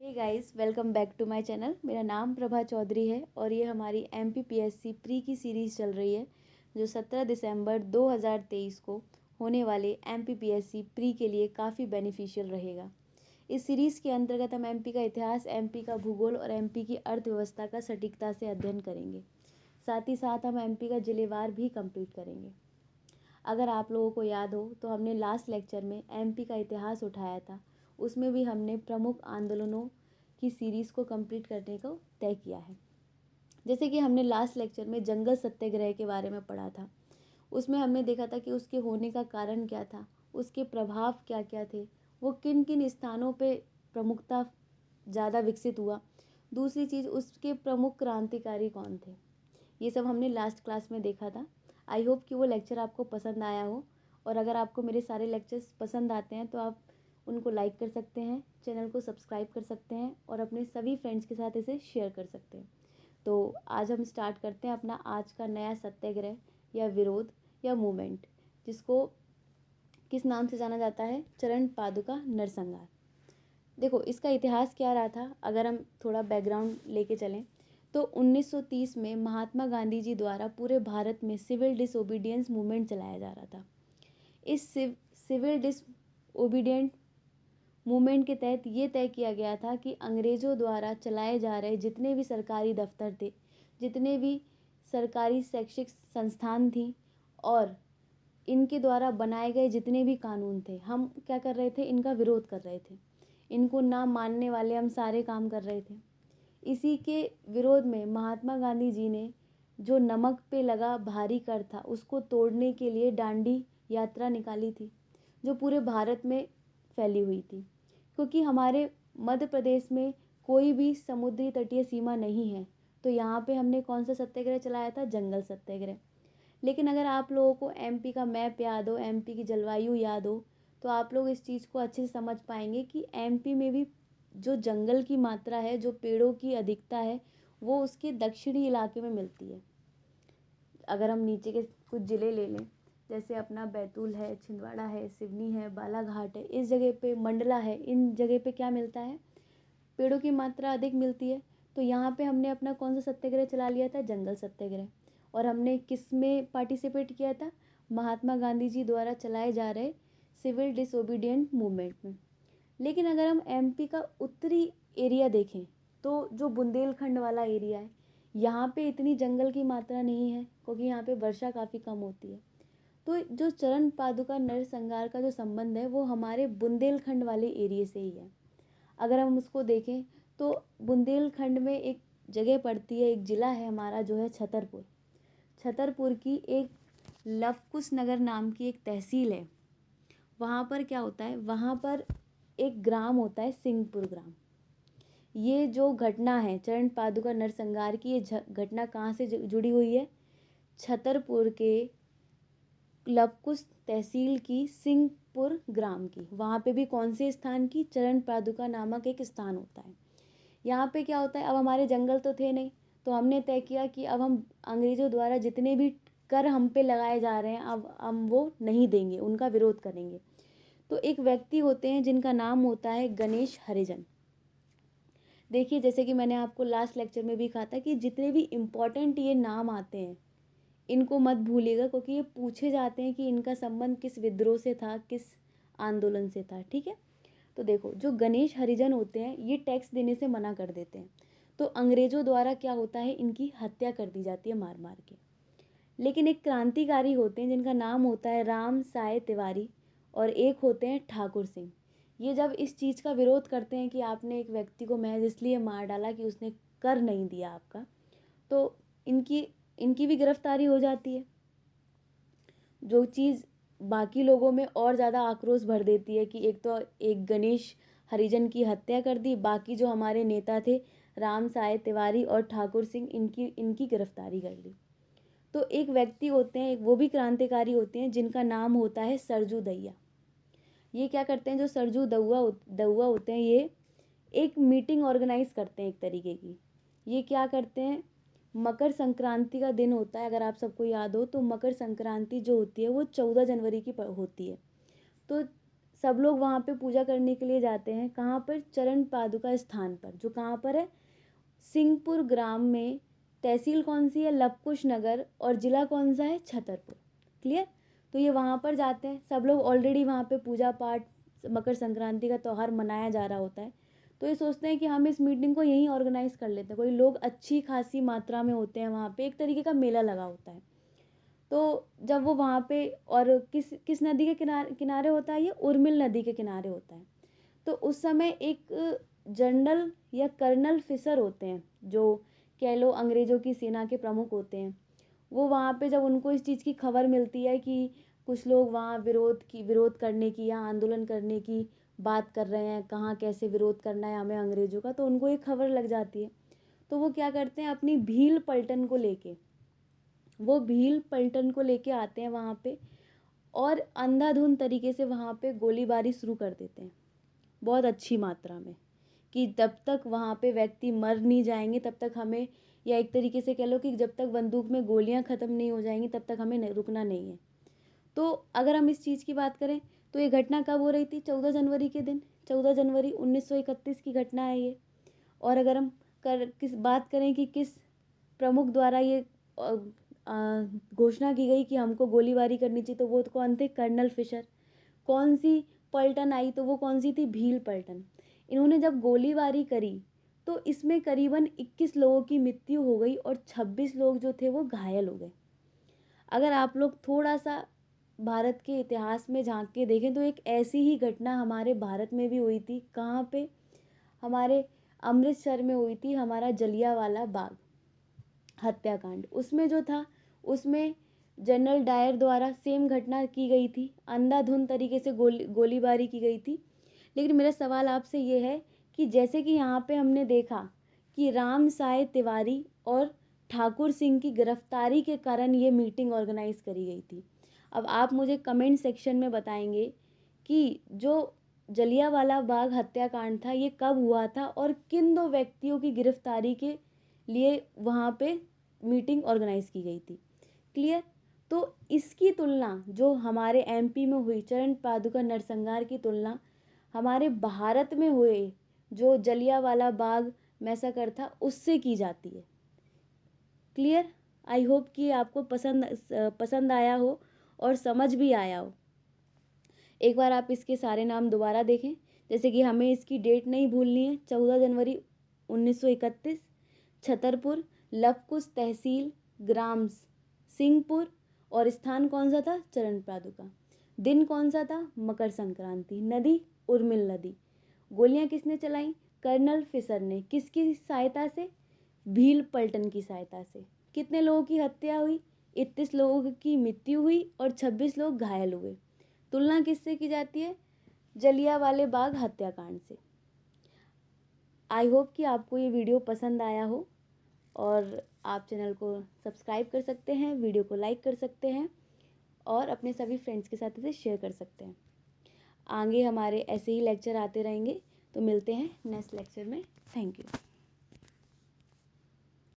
Hey guys, welcome back to my channel. मेरा नाम प्रभा चौधरी है और ये हमारी एमपीपीएससी प्री की सीरीज़ चल रही है जो 17 दिसंबर 2023 को होने वाले एमपीपीएससी प्री के लिए काफ़ी बेनिफिशियल रहेगा। इस सीरीज़ के अंतर्गत हम एमपी का इतिहास, एमपी का भूगोल और एमपी की अर्थव्यवस्था का सटीकता से अध्ययन करेंगे। साथ ही साथ हम एमपी का जिलेवार भी कंप्लीट करेंगे। अगर आप लोगों को याद हो तो हमने लास्ट लेक्चर में एमपी का इतिहास उठाया था। उसमें भी हमने प्रमुख आंदोलनों की सीरीज़ को कंप्लीट करने को तय किया है। जैसे कि हमने लास्ट लेक्चर में जंगल सत्याग्रह के बारे में पढ़ा था। उसमें हमने देखा था कि उसके होने का कारण क्या था, उसके प्रभाव क्या क्या थे, वो किन किन स्थानों पे प्रमुखता ज़्यादा विकसित हुआ। दूसरी चीज़, उसके प्रमुख क्रांतिकारी कौन थे। ये सब हमने लास्ट क्लास में देखा था। आई होप कि वो लेक्चर आपको पसंद आया हो, और अगर आपको मेरे सारे लेक्चर्स पसंद आते हैं तो आप उनको लाइक कर सकते हैं, चैनल को सब्सक्राइब कर सकते हैं और अपने सभी फ्रेंड्स के साथ इसे शेयर कर सकते हैं। तो आज हम स्टार्ट करते हैं अपना आज का नया सत्याग्रह या विरोध या मूवमेंट, जिसको किस नाम से जाना जाता है, चरण पादुका नरसंहार। देखो, इसका इतिहास क्या रहा था। अगर हम थोड़ा बैकग्राउंड लेके चलें तो 1930 में महात्मा गांधी जी द्वारा पूरे भारत में सिविल डिसओबीडियंस मूवमेंट चलाया जा रहा था। इस सिविल डिसओबीडियंट मूवमेंट के तहत ये तय किया गया था कि अंग्रेज़ों द्वारा चलाए जा रहे जितने भी सरकारी दफ्तर थे, जितने भी सरकारी शैक्षिक संस्थान थी और इनके द्वारा बनाए गए जितने भी कानून थे, हम क्या कर रहे थे, इनका विरोध कर रहे थे। इनको ना मानने वाले हम सारे काम कर रहे थे। इसी के विरोध में महात्मा गांधी जी ने जो नमक पे लगा भारी कर था, उसको तोड़ने के लिए दांडी यात्रा निकाली थी, जो पूरे भारत में फैली हुई थी। क्योंकि हमारे मध्य प्रदेश में कोई भी समुद्री तटीय सीमा नहीं है, तो यहाँ पे हमने कौन सा सत्याग्रह चलाया था, जंगल सत्याग्रह। लेकिन अगर आप लोगों को एमपी का मैप याद हो, एमपी की जलवायु याद हो, तो आप लोग इस चीज़ को अच्छे से समझ पाएंगे कि एमपी में भी जो जंगल की मात्रा है, जो पेड़ों की अधिकता है, वो उसके दक्षिणी इलाके में मिलती है। अगर हम नीचे के कुछ ज़िले ले लें, जैसे अपना बैतूल है, छिंदवाड़ा है, सिवनी है, बालाघाट है, इस जगह पे मंडला है, इन जगह पे क्या मिलता है, पेड़ों की मात्रा अधिक मिलती है। तो यहाँ पे हमने अपना कौन सा सत्याग्रह चला लिया था, जंगल सत्याग्रह। और हमने किस में पार्टिसिपेट किया था, महात्मा गांधी जी द्वारा चलाए जा रहे सिविल डिसओबीडियंट मूवमेंट में। लेकिन अगर हम एमपी का उत्तरी एरिया देखें तो जो बुंदेलखंड वाला एरिया है, यहाँ पे इतनी जंगल की मात्रा नहीं है, क्योंकि यहाँ पे वर्षा काफ़ी कम होती है। तो जो चरण पादुका नरसंहार का जो संबंध है, वो हमारे बुंदेलखंड वाले एरिया से ही है। अगर हम उसको देखें तो बुंदेलखंड में एक जगह पड़ती है, एक ज़िला है हमारा जो है छतरपुर। छतरपुर की एक लवकुश नगर नाम की एक तहसील है। वहाँ पर क्या होता है, वहाँ पर एक ग्राम होता है सिंहपुर ग्राम। ये जो घटना है चरण पादुका नरसंहार की, ये घटना कहाँ से जुड़ी हुई है, छतरपुर के लवकुश तहसील की सिंहपुर ग्राम की। वहाँ पे भी कौन से स्थान की, चरण पादुका नामक एक स्थान होता है। यहाँ पे क्या होता है, अब हमारे जंगल तो थे नहीं, तो हमने तय किया कि अब हम अंग्रेज़ों द्वारा जितने भी कर हम पे लगाए जा रहे हैं, अब हम वो नहीं देंगे, उनका विरोध करेंगे। तो एक व्यक्ति होते हैं जिनका नाम होता है गणेश हरिजन। देखिए, जैसे कि मैंने आपको लास्ट लेक्चर में भी कहा था कि जितने भी इम्पोर्टेंट ये नाम आते हैं, इनको मत भूलिएगा, क्योंकि ये पूछे जाते हैं कि इनका संबंध किस विद्रोह से था, किस आंदोलन से था। ठीक है, तो देखो, जो गणेश हरिजन होते हैं ये टैक्स देने से मना कर देते हैं, तो अंग्रेज़ों द्वारा क्या होता है, इनकी हत्या कर दी जाती है मार मार के। लेकिन एक क्रांतिकारी होते हैं जिनका नाम होता है राम साय तिवारी, और एक होते हैं ठाकुर सिंह। ये जब इस चीज़ का विरोध करते हैं कि आपने एक व्यक्ति को महज इसलिए मार डाला कि उसने कर नहीं दिया आपका, तो इनकी इनकी भी गिरफ्तारी हो जाती है। जो चीज़ बाकी लोगों में और ज़्यादा आक्रोश भर देती है कि एक तो एक गणेश हरिजन की हत्या कर दी, बाकी जो हमारे नेता थे राम साय तिवारी और ठाकुर सिंह, इनकी इनकी गिरफ्तारी कर ली। तो एक व्यक्ति होते हैं, वो भी क्रांतिकारी होते हैं, जिनका नाम होता है सरजू दहिया। ये क्या करते हैं, जो सरजू दहुआ होते हैं, ये एक मीटिंग ऑर्गेनाइज करते हैं एक तरीके की। ये क्या करते हैं, मकर संक्रांति का दिन होता है, अगर आप सबको याद हो तो मकर संक्रांति जो होती है वो 14 जनवरी की होती है। तो सब लोग वहाँ पे पूजा करने के लिए जाते हैं। कहाँ पर? चरण पादुका स्थान पर, जो कहाँ पर है? सिंहपुर ग्राम में। तहसील कौन सी है? लवकुश नगर। और जिला कौन सा है? छतरपुर। क्लियर? तो ये वहाँ पर जाते हैं सब लोग। ऑलरेडी वहाँ पे पूजा पाठ, मकर संक्रांति का त्यौहार मनाया जा रहा होता है, तो ये सोचते हैं कि हम इस मीटिंग को यहीं ऑर्गेनाइज कर लेते हैं। कोई लोग अच्छी खासी मात्रा में होते हैं वहाँ पे, एक तरीके का मेला लगा होता है। तो जब वो वहाँ पे, और किस किस नदी के किनारे किनारे होता है? ये उर्मिल नदी के किनारे होता है। तो उस समय एक जनरल या कर्नल फिशर होते हैं, जो कह लो अंग्रेज़ों की सेना के प्रमुख होते हैं। वो वहाँ पे जब उनको इस चीज़ की खबर मिलती है कि कुछ लोग वहाँ विरोध करने की या आंदोलन करने की बात कर रहे हैं, कहाँ कैसे विरोध करना है हमें अंग्रेज़ों का, तो उनको एक खबर लग जाती है। तो वो क्या करते हैं, अपनी भील पलटन को लेके, वो भील पलटन को लेके आते हैं वहाँ पे, और अंधाधुंध तरीके से वहाँ पे गोलीबारी शुरू कर देते हैं, बहुत अच्छी मात्रा में, कि तब तक वहाँ पे व्यक्ति मर नहीं जाएंगे तब तक हमें, या एक तरीके से कह लो कि जब तक बंदूक में गोलियां ख़त्म नहीं हो जाएंगी तब तक हमें रुकना नहीं है। तो अगर हम इस चीज़ की बात करें तो ये घटना कब हो रही थी? 14 जनवरी के दिन, 14 जनवरी 1931 की घटना है ये। और अगर हम बात करें कि किस प्रमुख द्वारा ये घोषणा की गई कि हमको गोलीबारी करनी चाहिए, तो वो कौन थे? Colonel Fisher. कौन सी पलटन आई? तो वो कौन सी थी? भील पलटन। इन्होंने जब गोलीबारी करी तो इसमें करीबन 21 लोगों की मृत्यु हो गई और 26 लोग जो थे वो घायल हो गए। अगर आप लोग थोड़ा सा भारत के इतिहास में झांक के देखें तो एक ऐसी ही घटना हमारे भारत में भी हुई थी। कहाँ पे? हमारे अमृतसर में हुई थी, हमारा जलियांवाला बाग हत्याकांड। उसमें जो था, उसमें जनरल डायर द्वारा सेम घटना की गई थी, अंधाधुंध तरीके से गोलीबारी की गई थी। लेकिन मेरा सवाल आपसे ये है कि जैसे कि यहाँ पे हमने देखा कि राम साय तिवारी और ठाकुर सिंह की गिरफ्तारी के कारण ये मीटिंग ऑर्गेनाइज करी गई थी। अब आप मुझे कमेंट सेक्शन में बताएंगे कि जो जलियांवाला बाग हत्याकांड था ये कब हुआ था और किन दो व्यक्तियों की गिरफ्तारी के लिए वहाँ पे मीटिंग ऑर्गेनाइज की गई थी। क्लियर? तो इसकी तुलना जो हमारे एमपी में हुई चरण पादुका नरसंहार की तुलना हमारे भारत में हुए जो जलियांवाला बाग मैसाकर था उससे की जाती है। क्लियर? आई होप कि आपको पसंद आया हो और समझ भी आया हो। एक बार आप इसके सारे नाम दोबारा देखें, जैसे कि हमें इसकी डेट नहीं भूलनी है। 14 जनवरी 1931, छतरपुर, लवकुश तहसील, ग्राम सिंहपुर, और स्थान कौन सा था? चरण पादुका। दिन कौन सा था? मकर संक्रांति। नदी उर्मिल नदी। गोलियां किसने चलाई? कर्नल फिशर ने। किसकी सहायता से? भील पलटन की सहायता से। कितने लोगों की हत्या हुई? 31 लोगों की मृत्यु हुई और 26 लोग घायल हुए। तुलना किससे की जाती है? जलियांवाले बाग हत्याकांड से। आई होप कि आपको ये वीडियो पसंद आया हो, और आप चैनल को सब्सक्राइब कर सकते हैं, वीडियो को लाइक कर सकते हैं और अपने सभी फ्रेंड्स के साथ इसे शेयर कर सकते हैं। आगे हमारे ऐसे ही लेक्चर आते रहेंगे, तो मिलते हैं नेक्स्ट लेक्चर में। Thank you.